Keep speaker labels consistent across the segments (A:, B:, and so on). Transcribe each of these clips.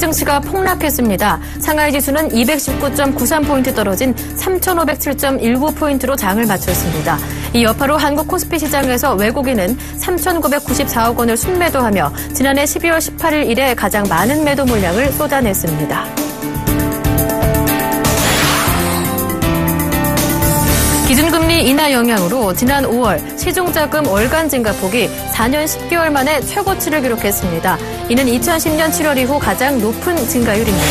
A: 증시가 폭락했습니다. 상하이 지수는 219.93포인트 떨어진 3,507.19포인트로 장을 마쳤습니다. 이 여파로 한국 코스피 시장에서 외국인은 3,994억 원을 순매도하며 지난해 12월 18일 이래 가장 많은 매도 물량을 쏟아냈습니다. 기준금리 인하 영향으로 지난 5월 시중자금 월간 증가폭이 4년 10개월 만에 최고치를 기록했습니다. 이는 2010년 7월 이후 가장 높은 증가율입니다.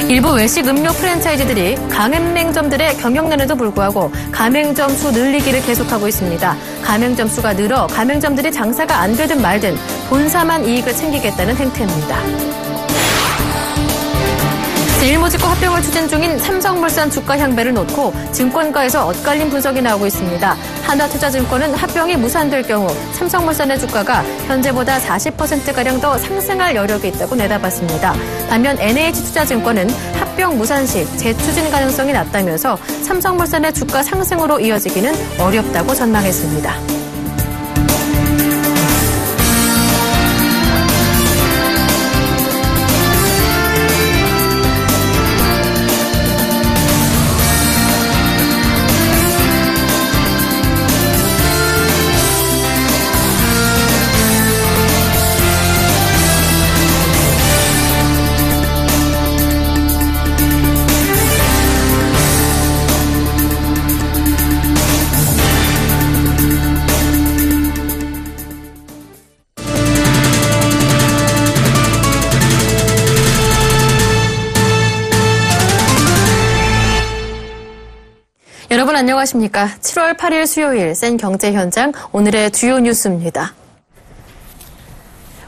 A: 일부 외식 음료 프랜차이즈들이 가맹점들의 경영난에도 불구하고 가맹점 수 늘리기를 계속하고 있습니다. 가맹점 수가 늘어 가맹점들이 장사가 안 되든 말든 본사만 이익을 챙기겠다는 행태입니다. 제1모직과 합병을 추진 중인 삼성물산 주가 향배를 놓고 증권가에서 엇갈린 분석이 나오고 있습니다. 하나투자증권은 합병이 무산될 경우 삼성물산의 주가가 현재보다 40%가량 더 상승할 여력이 있다고 내다봤습니다. 반면 NH투자증권은 합병 무산 시 재추진 가능성이 낮다면서 삼성물산의 주가 상승으로 이어지기는 어렵다고 전망했습니다. 여러분 안녕하십니까? 7월 8일 수요일 센 경제 현장 오늘의 주요 뉴스입니다.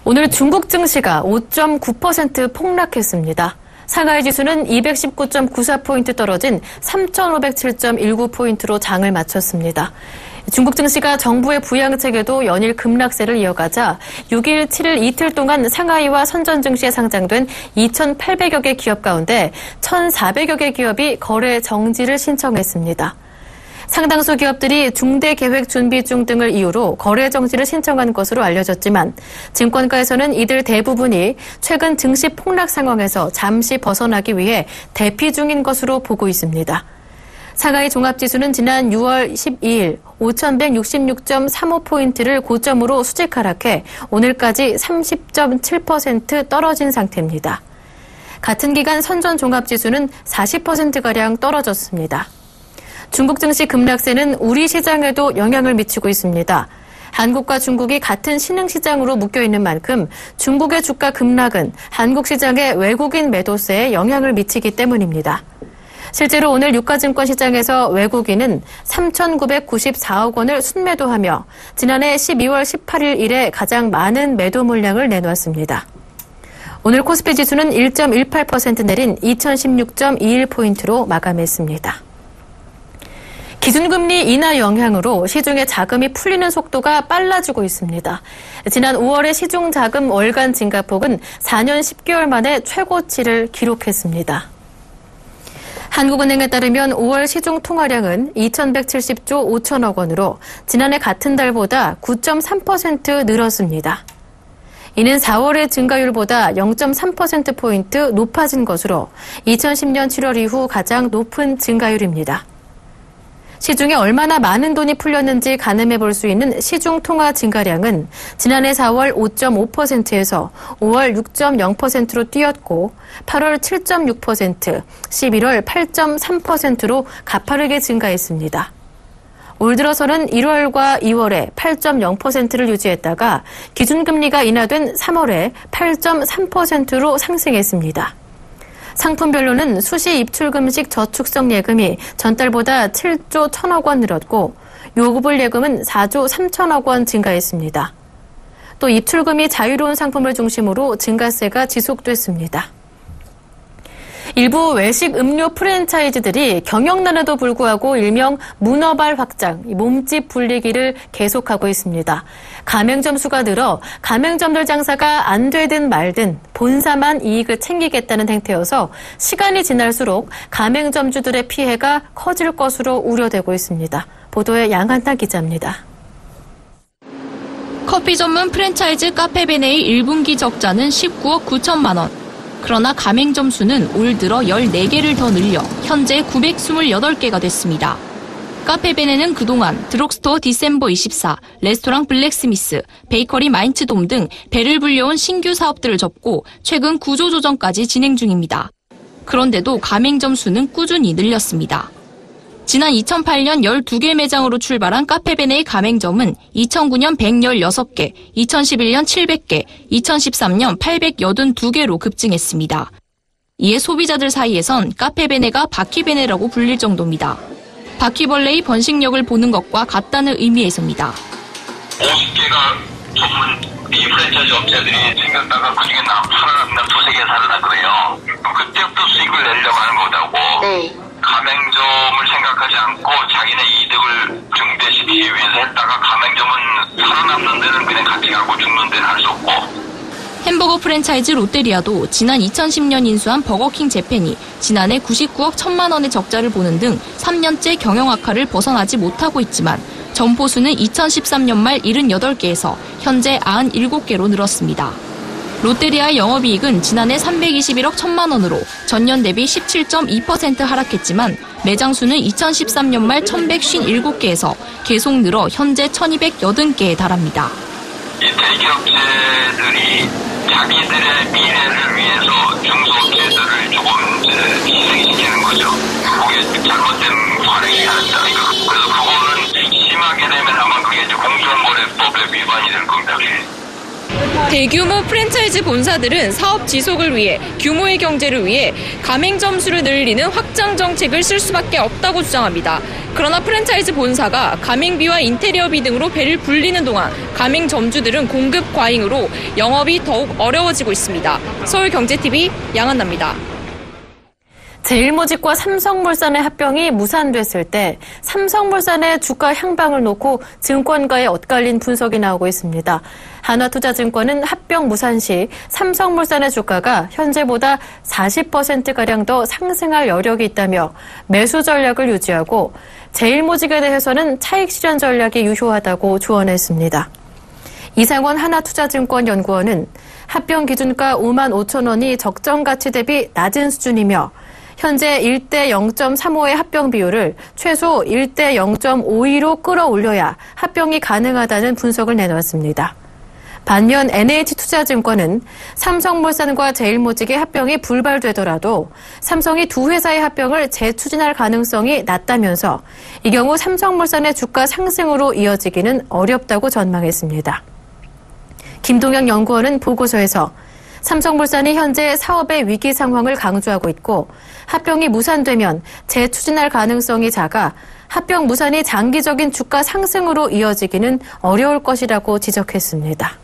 A: 오늘 중국 증시가 5.9% 폭락했습니다. 상하이 지수는 219.94포인트 떨어진 3,507.19포인트로 장을 마쳤습니다. 중국 증시가 정부의 부양책에도 연일 급락세를 이어가자 6일, 7일 이틀 동안 상하이와 선전 증시에 상장된 2,800여 개 기업 가운데 1,400여 개 기업이 거래 정지를 신청했습니다. 상당수 기업들이 중대 계획 준비 중 등을 이유로 거래 정지를 신청한 것으로 알려졌지만 증권가에서는 이들 대부분이 최근 증시 폭락 상황에서 잠시 벗어나기 위해 대피 중인 것으로 보고 있습니다. 상하이 종합지수는 지난 6월 12일 5,166.35포인트를 고점으로 수직 하락해 오늘까지 30.7% 떨어진 상태입니다. 같은 기간 선전 종합지수는 40%가량 떨어졌습니다. 중국 증시 급락세는 우리 시장에도 영향을 미치고 있습니다. 한국과 중국이 같은 신흥시장으로 묶여있는 만큼 중국의 주가 급락은 한국 시장의 외국인 매도세에 영향을 미치기 때문입니다. 실제로 오늘 유가증권 시장에서 외국인은 3,994억 원을 순매도하며 지난해 12월 18일 이래 가장 많은 매도 물량을 내놓았습니다. 오늘 코스피 지수는 1.18% 내린 2016.21포인트로 마감했습니다. 기준금리 인하 영향으로 시중의 자금이 풀리는 속도가 빨라지고 있습니다. 지난 5월의 시중 자금 월간 증가폭은 4년 10개월 만에 최고치를 기록했습니다. 한국은행에 따르면 5월 시중 통화량은 2,170조 5천억 원으로 지난해 같은 달보다 9.3% 늘었습니다. 이는 4월의 증가율보다 0.3%포인트 높아진 것으로 2010년 7월 이후 가장 높은 증가율입니다. 시중에 얼마나 많은 돈이 풀렸는지 가늠해 볼 수 있는 시중 통화 증가량은 지난해 4월 5.5%에서 5월 6.0%로 뛰었고 8월 7.6%, 11월 8.3%로 가파르게 증가했습니다. 올 들어서는 1월과 2월에 8.0%를 유지했다가 기준금리가 인하된 3월에 8.3%로 상승했습니다. 상품별로는 수시 입출금식 저축성 예금이 전달보다 7조 1천억 원 늘었고 요구불 예금은 4조 3천억 원 증가했습니다. 또 입출금이 자유로운 상품을 중심으로 증가세가 지속됐습니다. 일부 외식 음료 프랜차이즈들이 경영난에도 불구하고 일명 문어발 확장, 몸집 불리기를 계속하고 있습니다. 가맹점 수가 늘어 가맹점들 장사가 안 되든 말든 본사만 이익을 챙기겠다는 행태여서 시간이 지날수록 가맹점주들의 피해가 커질 것으로 우려되고 있습니다. 보도에 양한나 기자입니다.
B: 커피 전문 프랜차이즈 카페베네의 1분기 적자는 19억 9천만 원. 그러나 가맹점 수는 올 들어 14개를 더 늘려 현재 928개가 됐습니다. 카페베네는 그동안 드럭스토어 디셈버 24, 레스토랑 블랙스미스, 베이커리 마인츠돔 등 배를 불려온 신규 사업들을 접고 최근 구조조정까지 진행 중입니다. 그런데도 가맹점 수는 꾸준히 늘렸습니다. 지난 2008년 12개 매장으로 출발한 카페베네의 가맹점은 2009년 116개, 2011년 700개, 2013년 882개로 급증했습니다. 이에 소비자들 사이에선 카페베네가 바퀴베네라고 불릴 정도입니다. 바퀴벌레의 번식력을 보는 것과 같다는 의미에서입니다.
C: 50개가 전문 이 프랜차이즈 업체들이 생겼다가 그중에 살아남는 두세 개 살아났거든요. 그때부터 수익을 내려고 하는 거다고. 네. 가맹점을 생각하지 않고 자기네 이득을 증대시키기 위해서 했다가 가맹점은 살아남는 데는 그냥 같이 가고 죽는 데는 할 수 없고.
B: 햄버거 프랜차이즈 롯데리아도 지난 2010년 인수한 버거킹 재팬이 지난해 99억 1천만 원의 적자를 보는 등 3년째 경영 악화를 벗어나지 못하고 있지만 점포 수는 2013년 말 78개에서 현재 97개로 늘었습니다. 롯데리아의 영업이익은 지난해 321억 1천만 원으로 전년 대비 17.2% 하락했지만 매장 수는 2013년 말 1,157개에서 계속 늘어 현재 1,280개에 달합니다.
C: 이 대기업체들이 자기들의 미래를 위해서 중소업체들을 조금 희생시키는 거죠. 그게 잘못된 관행이 아니다. 그래서 그거는 심하게 되면 아마 그게 이제 공정거래법에 위반이 될 겁니다.
B: 대규모 프랜차이즈 본사들은 사업 지속을 위해 규모의 경제를 위해 가맹점 수를 늘리는 확장 정책을 쓸 수밖에 없다고 주장합니다. 그러나 프랜차이즈 본사가 가맹비와 인테리어비 등으로 배를 불리는 동안 가맹점주들은 공급 과잉으로 영업이 더욱 어려워지고 있습니다. 서울경제TV 양한나입니다.
A: 제일모직과 삼성물산의 합병이 무산됐을 때 삼성물산의 주가 향방을 놓고 증권가에 엇갈린 분석이 나오고 있습니다. 한화투자증권은 합병 무산 시 삼성물산의 주가가 현재보다 40%가량 더 상승할 여력이 있다며 매수 전략을 유지하고 제일모직에 대해서는 차익 실현 전략이 유효하다고 조언했습니다. 이상원 한화투자증권 연구원은 합병 기준가 5만 5천 원이 적정 가치 대비 낮은 수준이며 현재 1대 0.35의 합병 비율을 최소 1대 0.52로 끌어올려야 합병이 가능하다는 분석을 내놓았습니다. 반면 NH투자증권은 삼성물산과 제일모직의 합병이 불발되더라도 삼성이 두 회사의 합병을 재추진할 가능성이 낮다면서 이 경우 삼성물산의 주가 상승으로 이어지기는 어렵다고 전망했습니다. 김동영 연구원은 보고서에서 삼성물산이 현재 사업의 위기 상황을 강조하고 있고 합병이 무산되면 재추진할 가능성이 작아 합병 무산이 장기적인 주가 상승으로 이어지기는 어려울 것이라고 지적했습니다.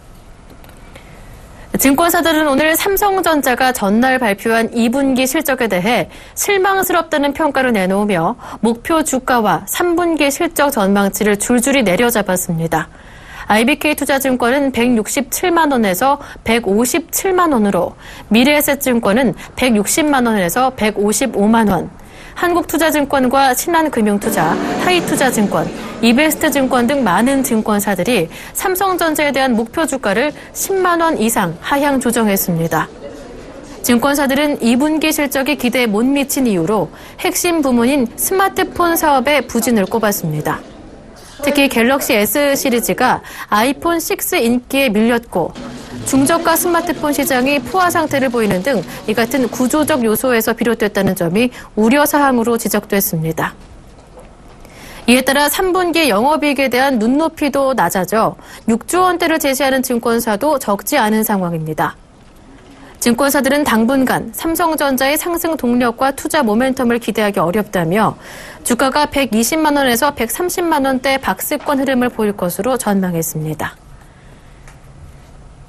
A: 증권사들은 오늘 삼성전자가 전날 발표한 2분기 실적에 대해 실망스럽다는 평가를 내놓으며 목표 주가와 3분기 실적 전망치를 줄줄이 내려잡았습니다. IBK투자증권은 167만 원에서 157만 원으로, 미래에셋증권은 160만 원에서 155만 원, 한국투자증권과 신한금융투자, 하이투자증권, 이베스트증권 등 많은 증권사들이 삼성전자에 대한 목표 주가를 10만 원 이상 하향 조정했습니다. 증권사들은 2분기 실적이 기대에 못 미친 이유로 핵심 부문인 스마트폰 사업에 부진을 꼽았습니다. 특히 갤럭시 S 시리즈가 아이폰 6 인기에 밀렸고 중저가 스마트폰 시장이 포화 상태를 보이는 등 이 같은 구조적 요소에서 비롯됐다는 점이 우려사항으로 지적됐습니다. 이에 따라 3분기 영업이익에 대한 눈높이도 낮아져 6조 원대를 제시하는 증권사도 적지 않은 상황입니다. 증권사들은 당분간 삼성전자의 상승 동력과 투자 모멘텀을 기대하기 어렵다며 주가가 120만 원에서 130만 원대 박스권 흐름을 보일 것으로 전망했습니다.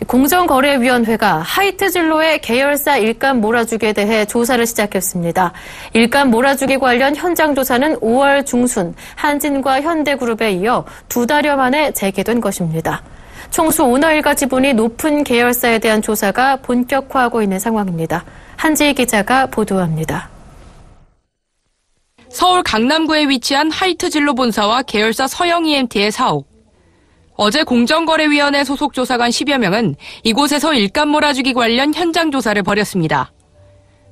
A: 공정거래위원회가 하이트진로의 계열사 일감 몰아주기에 대해 조사를 시작했습니다. 일감 몰아주기 관련 현장 조사는 5월 중순 한진과 현대그룹에 이어 2달여 만에 재개된 것입니다. 총수 오너일가 지분이 높은 계열사에 대한 조사가 본격화하고 있는 상황입니다. 한지희 기자가 보도합니다.
D: 서울 강남구에 위치한 하이트진로 본사와 계열사 서영 EMT의 사옥. 어제 공정거래위원회 소속 조사관 10여 명은 이곳에서 일감 몰아주기 관련 현장 조사를 벌였습니다.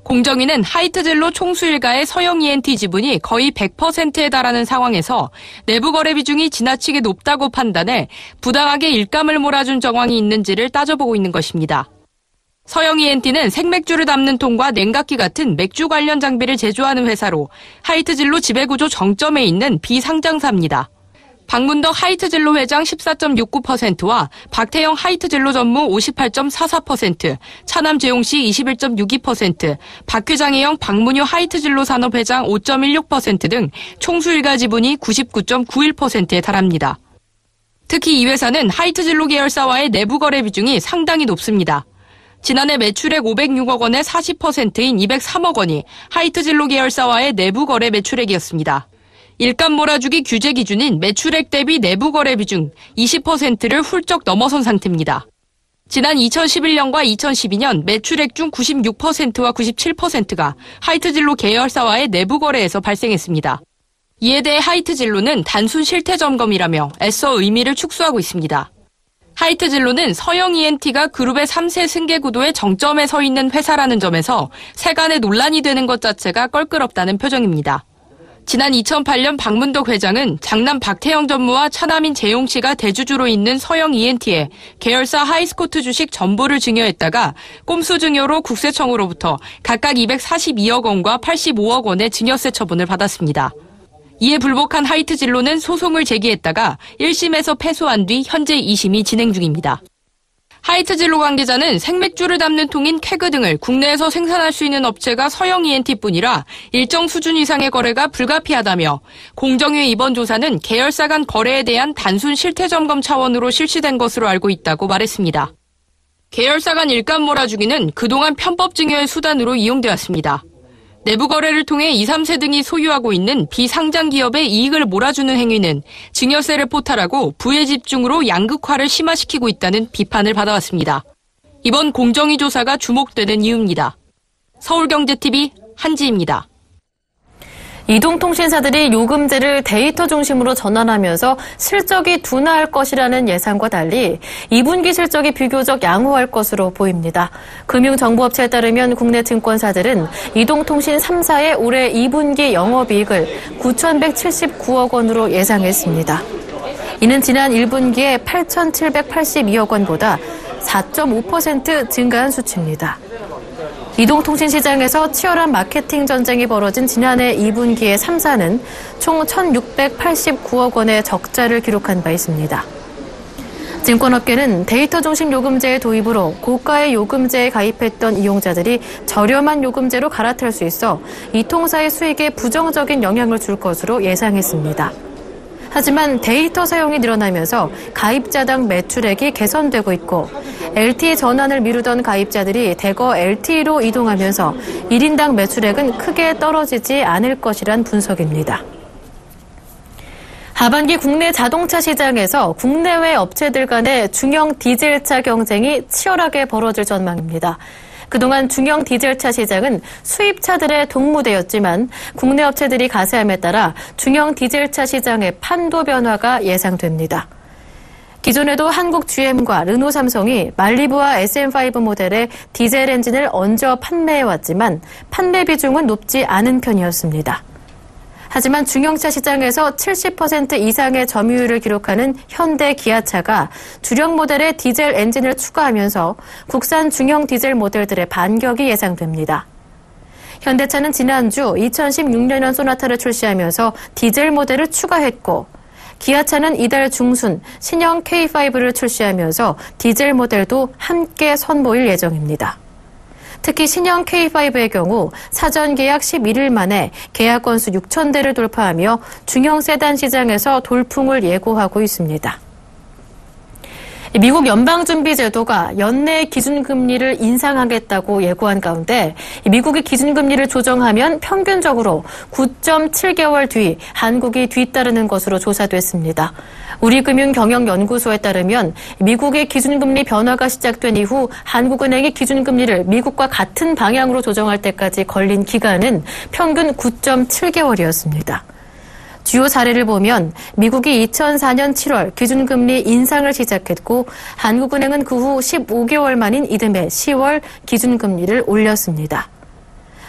D: 공정위는 하이트진로 총수 일가의 서영 E&T 지분이 거의 100%에 달하는 상황에서 내부 거래 비중이 지나치게 높다고 판단해 부당하게 일감을 몰아준 정황이 있는지를 따져보고 있는 것입니다. 서영 E&T는 생맥주를 담는 통과 냉각기 같은 맥주 관련 장비를 제조하는 회사로 하이트진로 지배구조 정점에 있는 비상장사입니다. 박문덕 하이트진로 회장 14.69%와 박태영 하이트진로 전무 58.44%, 차남 재용씨 21.62%, 박회장혜영 박문효 하이트진로 산업회장 5.16% 등 총수 일가 지분이 99.91%에 달합니다. 특히 이 회사는 하이트진로 계열사와의 내부 거래 비중이 상당히 높습니다. 지난해 매출액 506억 원의 40%인 203억 원이 하이트진로 계열사와의 내부 거래 매출액이었습니다. 일감 몰아주기 규제 기준인 매출액 대비 내부 거래 비중 20%를 훌쩍 넘어선 상태입니다. 지난 2011년과 2012년 매출액 중 96%와 97%가 하이트진로 계열사와의 내부 거래에서 발생했습니다. 이에 대해 하이트진로는 단순 실태 점검이라며 애써 의미를 축소하고 있습니다. 하이트진로는 서영 E&T가 그룹의 3세 승계 구도의 정점에 서 있는 회사라는 점에서 세간의 논란이 되는 것 자체가 껄끄럽다는 표정입니다. 지난 2008년 박문덕 회장은 장남 박태영 전무와 차남인 재용 씨가 대주주로 있는 서영 E&T에 계열사 하이스코트 주식 전부를 증여했다가 꼼수 증여로 국세청으로부터 각각 242억 원과 85억 원의 증여세 처분을 받았습니다. 이에 불복한 하이트진로는 소송을 제기했다가 1심에서 패소한 뒤 현재 2심이 진행 중입니다. 하이트진로 관계자는 생맥주를 담는 통인 케그 등을 국내에서 생산할 수 있는 업체가 서영 E&T뿐이라 일정 수준 이상의 거래가 불가피하다며 공정위 이번 조사는 계열사 간 거래에 대한 단순 실태 점검 차원으로 실시된 것으로 알고 있다고 말했습니다. 계열사 간 일감 몰아주기는 그동안 편법 증여의 수단으로 이용되었습니다. 내부 거래를 통해 2, 3세 등이 소유하고 있는 비상장 기업의 이익을 몰아주는 행위는 증여세를 포탈하고 부의 집중으로 양극화를 심화시키고 있다는 비판을 받아왔습니다. 이번 공정위 조사가 주목되는 이유입니다. 서울경제TV 한지입니다.
A: 이동통신사들이 요금제를 데이터 중심으로 전환하면서 실적이 둔화할 것이라는 예상과 달리 2분기 실적이 비교적 양호할 것으로 보입니다. 금융정보업체에 따르면 국내 증권사들은 이동통신 3사의 올해 2분기 영업이익을 9,179억 원으로 예상했습니다. 이는 지난 1분기에 8,782억 원보다 4.5% 증가한 수치입니다. 이동통신 시장에서 치열한 마케팅 전쟁이 벌어진 지난해 2분기의 3사는 총 1,689억 원의 적자를 기록한 바 있습니다. 증권업계는 데이터 중심 요금제의 도입으로 고가의 요금제에 가입했던 이용자들이 저렴한 요금제로 갈아탈 수 있어 이 통사의 수익에 부정적인 영향을 줄 것으로 예상했습니다. 하지만 데이터 사용이 늘어나면서 가입자당 매출액이 개선되고 있고 LTE 전환을 미루던 가입자들이 대거 LTE로 이동하면서 1인당 매출액은 크게 떨어지지 않을 것이란 분석입니다. 하반기 국내 자동차 시장에서 국내외 업체들 간의 중형 디젤차 경쟁이 치열하게 벌어질 전망입니다. 그동안 중형 디젤차 시장은 수입차들의 동무대였지만 국내 업체들이 가세함에 따라 중형 디젤차 시장의 판도 변화가 예상됩니다. 기존에도 한국 GM과 르노 삼성이 말리부와 SM5 모델의 디젤 엔진을 얹어 판매해왔지만 판매 비중은 높지 않은 편이었습니다. 하지만 중형차 시장에서 70% 이상의 점유율을 기록하는 현대 기아차가 주력 모델의 디젤 엔진을 추가하면서 국산 중형 디젤 모델들의 반격이 예상됩니다. 현대차는 지난주 2016년형 소나타를 출시하면서 디젤 모델을 추가했고 기아차는 이달 중순 신형 K5를 출시하면서 디젤 모델도 함께 선보일 예정입니다. 특히 신형 K5의 경우 사전 계약 11일 만에 계약 건수 6,000대를 돌파하며 중형 세단 시장에서 돌풍을 예고하고 있습니다. 미국 연방준비제도가 연내 기준금리를 인상하겠다고 예고한 가운데 미국이 기준금리를 조정하면 평균적으로 9.7개월 뒤 한국이 뒤따르는 것으로 조사됐습니다. 우리금융경영연구소에 따르면 미국의 기준금리 변화가 시작된 이후 한국은행이 기준금리를 미국과 같은 방향으로 조정할 때까지 걸린 기간은 평균 9.7개월이었습니다. 주요 사례를 보면 미국이 2004년 7월 기준금리 인상을 시작했고 한국은행은 그 후 15개월 만인 이듬해 10월 기준금리를 올렸습니다.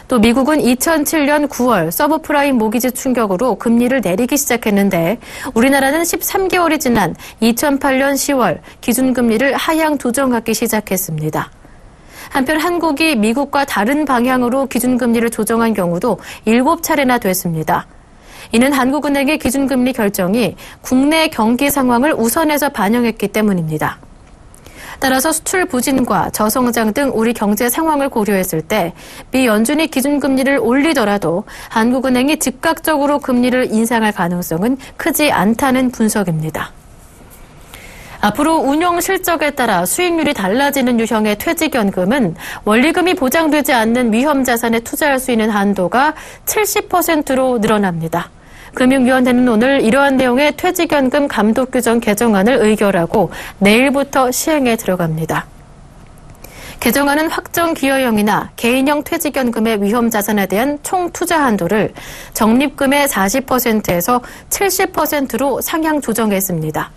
A: 또 미국은 2007년 9월 서브프라임 모기지 충격으로 금리를 내리기 시작했는데 우리나라는 13개월이 지난 2008년 10월 기준금리를 하향 조정하기 시작했습니다. 한편 한국이 미국과 다른 방향으로 기준금리를 조정한 경우도 7차례나 됐습니다. 이는 한국은행의 기준금리 결정이 국내 경기 상황을 우선해서 반영했기 때문입니다. 따라서 수출 부진과 저성장 등 우리 경제 상황을 고려했을 때 미 연준이 기준금리를 올리더라도 한국은행이 즉각적으로 금리를 인상할 가능성은 크지 않다는 분석입니다. 앞으로 운용 실적에 따라 수익률이 달라지는 유형의 퇴직연금은 원리금이 보장되지 않는 위험 자산에 투자할 수 있는 한도가 70%로 늘어납니다. 금융위원회는 오늘 이러한 내용의 퇴직연금 감독규정 개정안을 의결하고 내일부터 시행에 들어갑니다. 개정안은 확정 기여형이나 개인형 퇴직연금의 위험 자산에 대한 총 투자 한도를 적립금의 40%에서 70%로 상향 조정했습니다.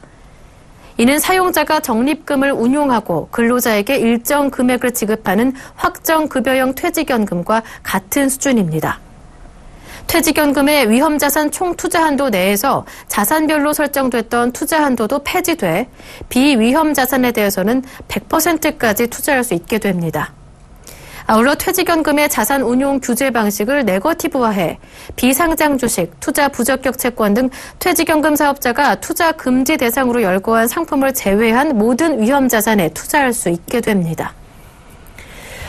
A: 이는 사용자가 적립금을 운용하고 근로자에게 일정 금액을 지급하는 확정급여형 퇴직연금과 같은 수준입니다. 퇴직연금의 위험자산 총투자한도 내에서 자산별로 설정됐던 투자한도도 폐지돼 비위험자산에 대해서는 100%까지 투자할 수 있게 됩니다. 아울러 퇴직연금의 자산 운용 규제 방식을 네거티브화해 비상장 주식, 투자 부적격 채권 등 퇴직연금 사업자가 투자 금지 대상으로 열거한 상품을 제외한 모든 위험자산에 투자할 수 있게 됩니다.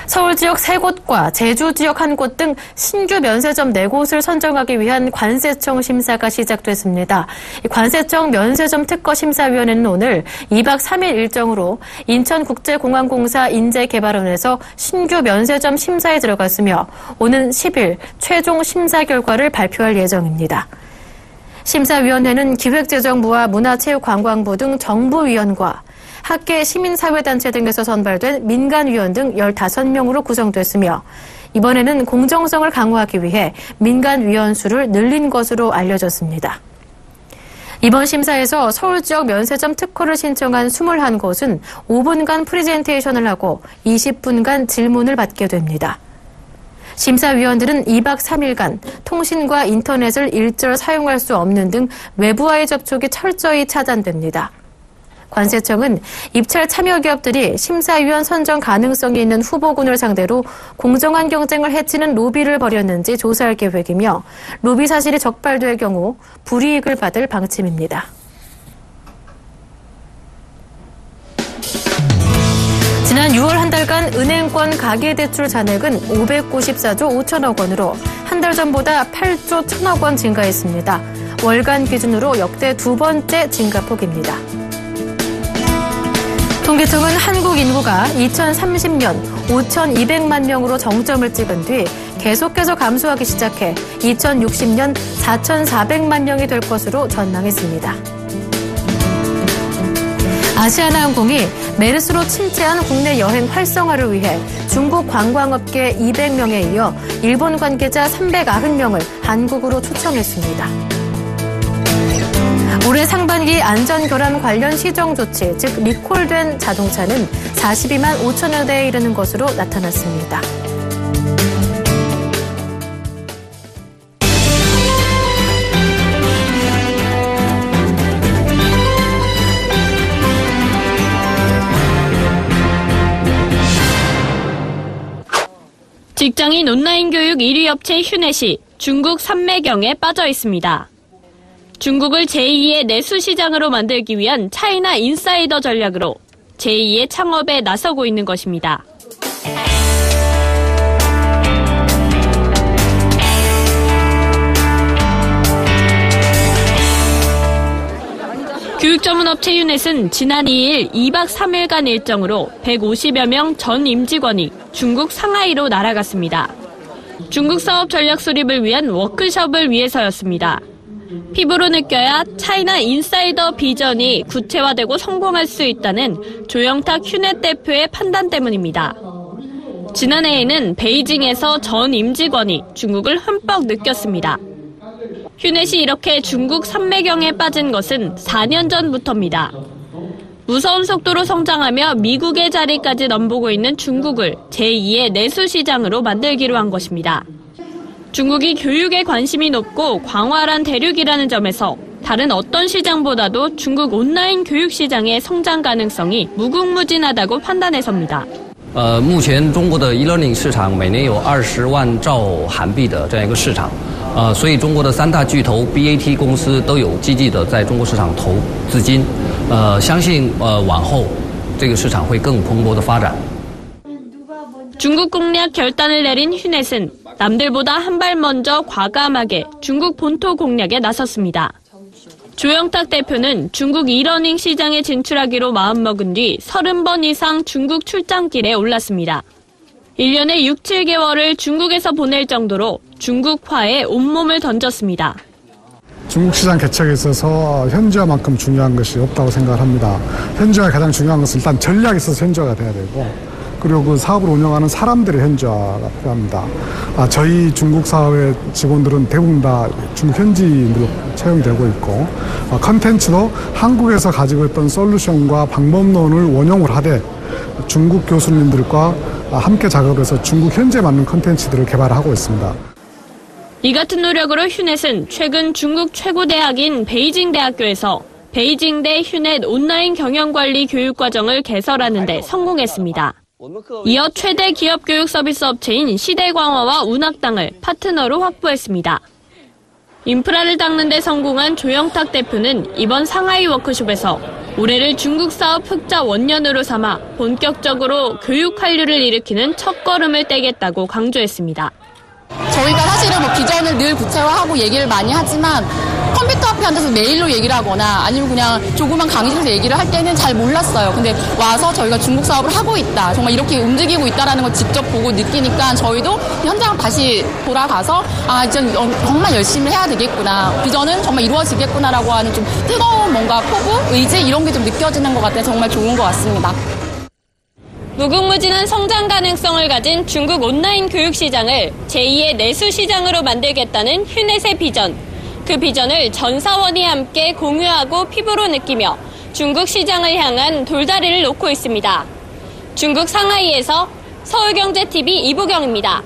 A: 서울 지역 3곳과 제주 지역 1곳 등 신규 면세점 4곳을 선정하기 위한 관세청 심사가 시작됐습니다. 관세청 면세점 특허심사위원회는 오늘 2박 3일 일정으로 인천국제공항공사 인재개발원에서 신규 면세점 심사에 들어갔으며 오는 10일 최종 심사 결과를 발표할 예정입니다. 심사위원회는 기획재정부와 문화체육관광부 등 정부위원과 학계, 시민사회단체 등에서 선발된 민간위원 등 15명으로 구성됐으며 이번에는 공정성을 강화하기 위해 민간위원 수를 늘린 것으로 알려졌습니다. 이번 심사에서 서울 지역 면세점 특허를 신청한 21곳은 5분간 프리젠테이션을 하고 20분간 질문을 받게 됩니다. 심사위원들은 2박 3일간 통신과 인터넷을 일절 사용할 수 없는 등 외부와의 접촉이 철저히 차단됩니다. 관세청은 입찰 참여 기업들이 심사위원 선정 가능성이 있는 후보군을 상대로 공정한 경쟁을 해치는 로비를 벌였는지 조사할 계획이며 로비 사실이 적발될 경우 불이익을 받을 방침입니다. 지난 6월 한 달간 은행권 가계대출 잔액은 594조 5천억 원으로 한 달 전보다 8조 1천억 원 증가했습니다. 월간 기준으로 역대 두 번째 증가폭입니다. 통계청은 한국 인구가 2030년 5,200만 명으로 정점을 찍은 뒤 계속해서 감소하기 시작해 2060년 4,400만 명이 될 것으로 전망했습니다. 아시아나항공이 메르스로 침체한 국내 여행 활성화를 위해 중국 관광업계 200명에 이어 일본 관계자 390명을 한국으로 초청했습니다. 올해 상반기 안전결함 관련 시정 조치, 즉 리콜된 자동차는 42만 5천여 대에 이르는 것으로 나타났습니다.
B: 직장인 온라인 교육 1위 업체 휴넷이 중국 산매경에 빠져 있습니다. 중국을 제2의 내수 시장으로 만들기 위한 차이나 인사이더 전략으로 제2의 창업에 나서고 있는 것입니다. 교육 전문 업체 휴넷은 지난 2일 2박 3일간 일정으로 150여 명 전 임직원이 중국 상하이로 날아갔습니다. 중국 사업 전략 수립을 위한 워크숍을 위해서였습니다. 피부로 느껴야 차이나 인사이더 비전이 구체화되고 성공할 수 있다는 조영탁 휴넷 대표의 판단 때문입니다. 지난해에는 베이징에서 전 임직원이 중국을 흠뻑 느꼈습니다. 휴넷이 이렇게 중국 삼매경에 빠진 것은 4년 전부터입니다. 무서운 속도로 성장하며 미국의 자리까지 넘보고 있는 중국을 제2의 내수 시장으로 만들기로 한 것입니다. 중국이 교육에 관심이 높고 광활한 대륙이라는 점에서 다른 어떤 시장보다도 중국 온라인 교육 시장의 성장 가능성이 무궁무진하다고 판단해서입니다.
E: 目前中国的 e-learning 市场每年有20万兆韩币的这样一个市场，所以中国的3大巨头 BAT 公司都有积极的在中国市场投资金，相信往后这个市场会更蓬勃的发展。
B: 중국 공략 결단을 내린 휴넷은 남들보다 한 발 먼저 과감하게 중국 본토 공략에 나섰습니다. 조영탁 대표는 중국 e-learning 시장에 진출하기로 마음먹은 뒤 30번 이상 중국 출장길에 올랐습니다. 1년에 6, 7개월을 중국에서 보낼 정도로 중국화에 온몸을 던졌습니다.
F: 중국 시장 개척에 있어서 현지화만큼 중요한 것이 없다고 생각을 합니다. 현지화가 가장 중요한 것은 일단 전략에 있어서 현지화가 돼야 되고, 그리고 그 사업을 운영하는 사람들의 현지화가 필요합니다. 저희 중국 사업의 직원들은 대부분 다 중국 현지인들로 채용이 되고 있고, 컨텐츠도 한국에서 가지고 있던 솔루션과 방법론을 원용을 하되 중국 교수님들과 함께 작업해서 중국 현지에 맞는 컨텐츠들을 개발하고 있습니다.
B: 이 같은 노력으로 휴넷은 최근 중국 최고 대학인 베이징 대학교에서 베이징대 휴넷 온라인 경영관리 교육과정을 개설하는 데 성공했습니다. 이어 최대 기업 교육 서비스 업체인 시대광화와 운학당을 파트너로 확보했습니다. 인프라를 닦는 데 성공한 조영탁 대표는 이번 상하이 워크숍에서 올해를 중국 사업 흑자 원년으로 삼아 본격적으로 교육 한류를 일으키는 첫걸음을 떼겠다고 강조했습니다.
G: 저희가 사실은 비전을 늘 구체화하고 얘기를 많이 하지만 컴퓨터 앞에 앉아서 메일로 얘기를 하거나 아니면 그냥 조그만 강의실에서 얘기를 할 때는 잘 몰랐어요. 근데 와서 저희가 중국 사업을 하고 있다, 정말 이렇게 움직이고 있다는 걸 직접 보고 느끼니까 저희도 현장으로 다시 돌아가서 이제 정말 열심히 해야 되겠구나, 비전은 정말 이루어지겠구나라고 하는 좀 뜨거운 뭔가 포부, 의지 이런 게 좀 느껴지는 것 같아서 정말 좋은 것 같습니다.
B: 무궁무진한 성장 가능성을 가진 중국 온라인 교육 시장을 제2의 내수 시장으로 만들겠다는 휴넷의 비전. 그 비전을 전 사원이 함께 공유하고 피부로 느끼며 중국 시장을 향한 돌다리를 놓고 있습니다. 중국 상하이에서 서울경제TV 이보경입니다.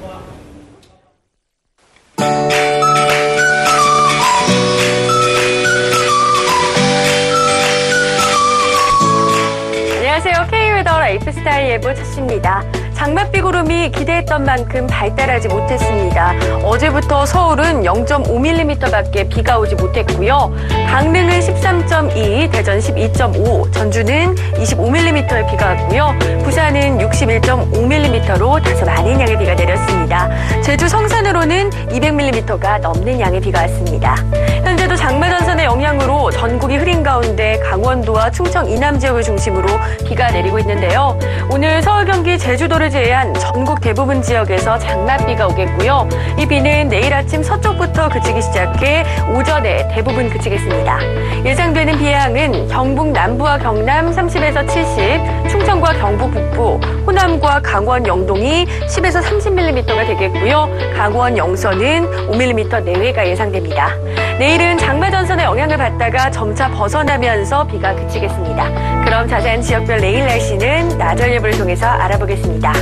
H: 안녕하세요. K웨더 라이프스타일 예보 차씨입니다. 장맛비구름이 기대했던 만큼 발달하지 못했습니다. 어제부터 서울은 0.5mm밖에 비가 오지 못했고요. 강릉은 13.2, 대전 12.5, 전주는 25mm의 비가 왔고요. 부산은 61.5mm로 다소 많은 양의 비가 내렸습니다. 제주 성산으로는 200mm가 넘는 양의 비가 왔습니다. 현재도 장마전선의 영향으로 전국이 흐린 가운데 강원도와 충청 이남 지역을 중심으로 비가 내리고 있는데요. 오늘 서울, 경기, 제주도를 제외한 전국 대부분 지역에서 장맛비가 오겠고요. 이 비는 내일 아침 서쪽부터 그치기 시작해 오전에 대부분 그치겠습니다. 예상되는 비양은 경북 남부와 경남 30에서 70, 충청과 경북 북부, 호남과 강원 영동이 10에서 30mm가 되겠고요. 강원 영서는 5mm 내외가 예상됩니다. 내일은 장마전선의 영향을 받다가 점차 벗어나면서 비가 그치겠습니다. 그럼 자세한 지역별 내일 날씨는 나절 예보를 통해서 알아보겠습니다.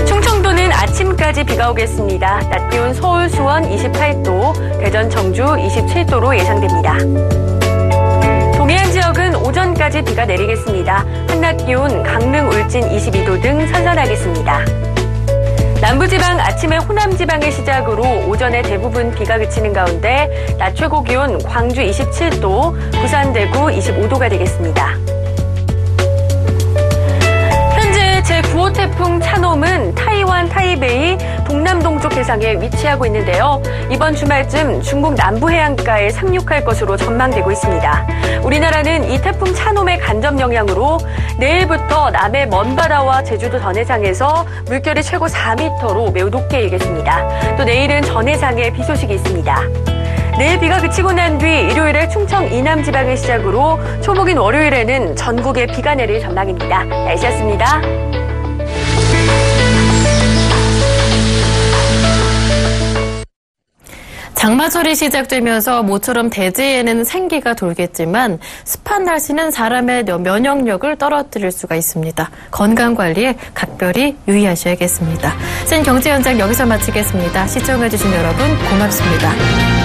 H: 충청도는 아침까지 비가 오겠습니다. 낮 기온 서울, 수원 28도, 대전, 청주 27도로 예상됩니다. 동해안 지역은 오전까지 비가 내리겠습니다. 한낮 기온 강릉, 울진 22도 등 선선하겠습니다. 남부지방 아침에 호남지방을 시작으로 오전에 대부분 비가 그치는 가운데 낮 최고 기온 광주 27도, 부산, 대구 25도가 되겠습니다. 현재 제9호 태풍 차놈은 타이완 타이베이 동남동쪽 해상에 위치하고 있는데요. 이번 주말쯤 중국 남부 해안가에 상륙할 것으로 전망되고 있습니다. 우리나라는 이 태풍 차놈의 간접 영향으로 내일부터 남해 먼바다와 제주도 전해상에서 물결이 최고 4m로 매우 높게 일겠습니다. 또 내일은 전해상에 비 소식이 있습니다. 내일 비가 그치고 난 뒤 일요일에 충청 이남 지방을 시작으로 초복인 월요일에는 전국에 비가 내릴 전망입니다. 날씨였습니다.
A: 장마철이 시작되면서 모처럼 대지에는 생기가 돌겠지만 습한 날씨는 사람의 면역력을 떨어뜨릴 수가 있습니다. 건강관리에 각별히 유의하셔야겠습니다. 센 경제 현장 여기서 마치겠습니다. 시청해주신 여러분 고맙습니다.